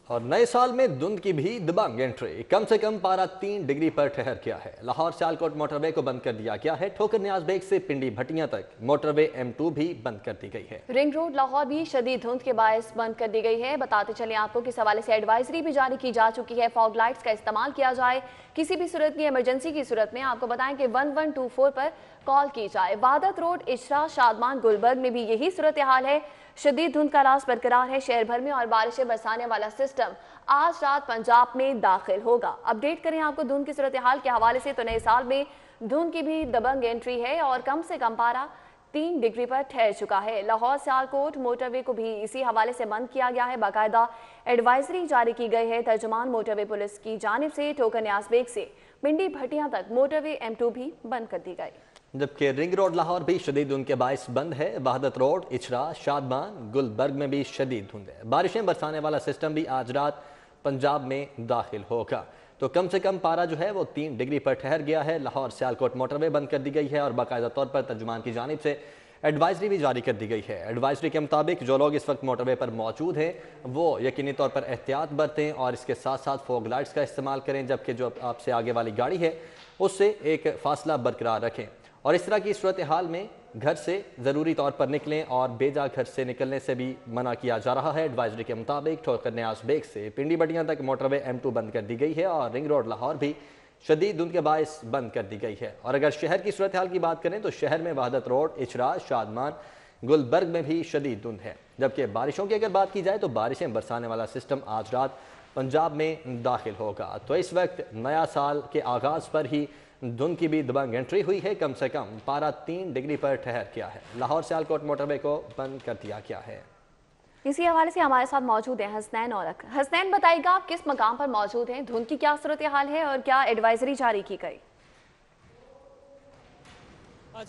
اور نئے سال میں دھند کی بھی دبنگ انٹری، کم سے کم پارہ 3 ڈگری پر ٹھہر گیا ہے۔ لاہور سیالکوٹ موٹر وے کو بند کر دیا گیا ہے۔ ٹھوکر نیاز بیگ سے پنڈی بھٹیاں تک موٹر وے M2 بھی بند کر دی گئی ہے۔ رنگ روڈ لاہور بھی شدید دھند کے باعث بند کر دی گئی ہے۔ بتاتے چلیں آپ کو کہ اس حوالے سے ایڈوائزری بھی جاری کی جا چکی ہے، فاگ لائٹس کا استعمال کیا جائے، کسی بھی صورت کی ایمرجنسی کی صورت میں آپ کو بتائیں کہ 1124 پر کال کی جائے۔ وحدت روڈ، اچرا، شادمان، گلبرگ میں بھی یہی صورتحال ہے۔ شدید دھند کا راز برقرار ہے شہر بھر میں اور بارشیں برسانے والا سسٹم آج رات پنجاب میں داخل ہوگا۔ اپڈیٹ کریں آپ کو دھند کی صورتحال کے حوالے سے تو نئے سال میں دھند کی بھی دبنگ انٹری ہے اور کم سے کم پارہ 3 ڈگری پر ٹھہر چکا ہے۔ لاہور سیالکوٹ موٹر وے کو بھی اسی حوالے سے بند کیا گیا ہے، باقاعدہ ایڈوائزری جاری کی گئی ہے۔ ترجمان موٹر وے پولیس کی جانب سے ٹھوکر نیاز بیگ سے پنڈی بھٹیاں تک موٹر وے M2 بھی بند کر دی گئی، جبکہ رنگ روڈ لاہور بھی شدید دھند کے باعث بند ہے۔ وحدت روڈ، اچرا، شادمان، گلبرگ میں بھی شدید دھند ہے۔ بارشیں برسانے والا سسٹم بھی آج رات پنجاب میں داخل ہوگا، تو کم سے کم پارہ جو ہے وہ 3 ڈگری پر ٹھہر گیا ہے۔ لاہور سیالکوٹ موٹر وے بند کر دی گئی ہے اور باقاعدہ طور پر ترجمان کی جانب سے ایڈوائزری بھی جاری کر دی گئی ہے۔ ایڈوائزری کے مطابق جو لوگ اس وقت موٹر وے پر موجود ہیں وہ یقینی طور پر احتیاط برتیں اور اس کے ساتھ ساتھ فوگ لائٹس کا استعمال کریں، جبکہ جو آپ سے آگے والی گاڑی ہے اس سے ایک فاصلہ برقرار رکھیں اور اس طرح کی صورتحال میں گھر سے ضروری طور پر نکلیں اور بے جا گھر سے نکلنے سے بھی منع کیا جا رہا ہے۔ ایڈوائزری کے مطابق ٹھوکر نیاز بیگ سے پنڈی بھٹیاں تک موٹر وے M2 بند کر دی گئی ہے اور رنگ روڈ لاہور بھی شدید دھند کے باعث بند کر دی گئی ہے۔ اور اگر شہر کی صورتحال کی بات کریں تو شہر میں وحدت روڈ، اچرا، شادمان، گلبرگ میں بھی شدید دھند ہے، جبکہ بارشوں کی اگر بات کی جائے تو بارشیں برسانے والا سسٹم آج رات پنجاب میں داخل ہوگا، تو اس وقت نیا سال کے آغاز پر ہی دھند کی بھی دبنگ انٹری ہوئی ہے۔ کم سے کم پارہ 3 ڈگری پر ٹھہر گیا ہے۔ لاہور سیالکوٹ موٹر وے کو بند کر دیا گیا ہے۔ اسی حوالے سے ہمارے ساتھ موجود ہیں حسنین اولک۔ حسنین، بتائیے گا آپ کس مقام پر موجود ہیں، دھند کی کیا صورتحال ہے اور کیا ایڈوائزری جاری کی گئی؟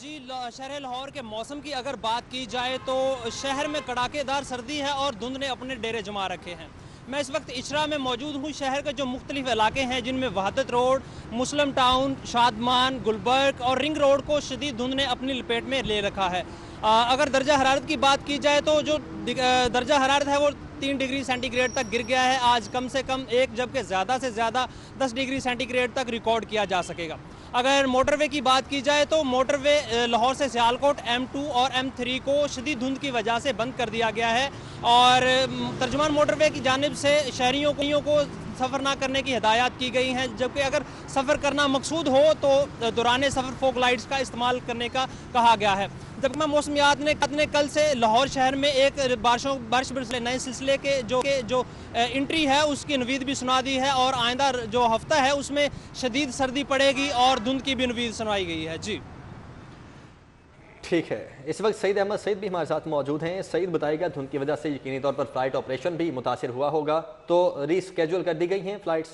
جی، شہر لاہور کے موسم کی اگر بات کی جائے تو شہر میں کڑاکے دار سردی ہے اور دھند نے اپنے ڈیرے جما رکھے ہیں۔ میں اس وقت اچرا میں موجود ہوں۔ شہر کے جو مختلف علاقے ہیں جن میں وحدت روڈ، مسلم ٹاؤن، شادمان، گلبرگ اور رنگ روڈ کو شدید دھند نے اپنی لپیٹ میں لے رکھا ہے۔ اگر درجہ حرارت کی بات کی جائے تو جو درجہ حرارت ہے وہ 3 ڈگری سینٹی گریڈ تک گر گیا ہے آج، کم سے کم 1 جبکہ زیادہ سے زیادہ 10 ڈگری سینٹی گریڈ تک ریکارڈ کیا جا سکے گا۔ اگر موٹر وے کی بات کی جائے تو موٹر وے لاہور سے سیالکوٹ M2 اور M3 کو شدید دھند کی وجہ سے بند کر دیا گیا ہے اور ترجمان موٹر وے کی جانب سے شہریوں کو سفر نہ کرنے کی ہدایات کی گئی ہیں، جبکہ اگر سفر کرنا مقصود ہو تو دوران سفر فوگ لائٹس کا استعمال کرنے کا کہا گیا ہے۔ جبکہ موسمیات نے کل سے لاہور شہر میں ایک بارش برسنے نئے سلسلے کے جو انٹری ہے اس کی نوید بھی سنا دی ہے اور آئندہ جو ہفتہ ہے اس میں شدید سردی پڑے گی اور دھند کی بھی نوید سنائی گئی ہے۔ جی ٹھیک ہے، اس وقت سعید احمد سعید بھی ہمارے ساتھ موجود ہیں۔ سعید، بتائے گا دھند کی وجہ سے یقینی طور پر فلائٹ آپریشن بھی متاثر ہوا ہوگا، تو ری سکیجول کر دی گئی ہیں فلائٹس؟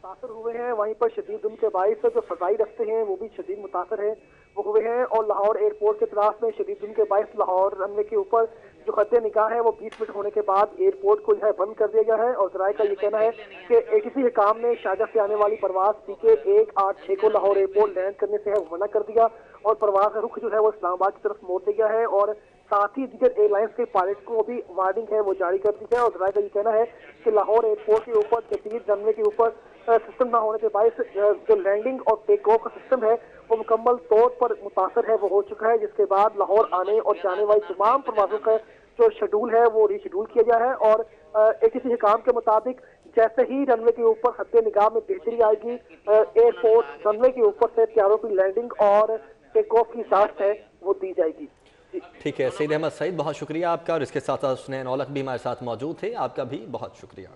متاثر ہوئے ہیں، وہیں پر شدید دھند کے باعث جو فضائی رستے ہیں وہ بھی شدید متاثر ہیں وہ ہوئے ہیں اور لاہور ایئرپورٹ کے اطراف میں شدید دھند کے باعث لاہور رن وے کے اوپر جو خط نگاہ ہے وہ 20 منٹ ہونے کے بعد ایئرپورٹ کو جو ہے بند کر دیا گیا ہے اور ذرائع کا یہ کہنا ہے کہ کسی حکام نے شارجہ سے آنے والی پرواز PK 186 کو لاہور ایئرپورٹ لینڈ کرنے سے منع کر دیا اور پرواز کا رخ جو ہے وہ اسلام آباد کی طرف موڑ دیا گیا ہے اور ساتھ ہی دیگر ایئر لائنز کے پائلٹ کو بھی وارننگ ہے وہ جاری کر دی ہے اور ذرائع کا یہ کہنا ہے کہ لاہور ایئرپورٹ کے اوپر جدید رن وے کے اوپر سسٹم نہ ہونے کے باعث جو لینڈنگ اور ٹیک آف کا سسٹم ہے وہ مکمل طور پر متاثر ہے، وہ ہو چکا ہے، جس کے بعد لاہور آنے اور جانے والی تمام پروازوں کا جو شیڈول ہے وہ ری شیڈول کیا گیا ہے اور کسی حکام کے مطابق جیسے ہی رن وے کے اوپر خط نگاہ میں بہتری آئے گی ایئرپورٹ رن وے کے اوپر سے طیاروں کی لینڈنگ اور ٹیک آف کی اجازت ہے وہ دی جائے گی۔ ٹھیک ہے سعید احمد سعید، بہت شکریہ آپ کا، اور اس کے ساتھ ساتھ حسنین اولک بھی ہمارے ساتھ موجود تھے، آپ کا بھی بہت شکریہ۔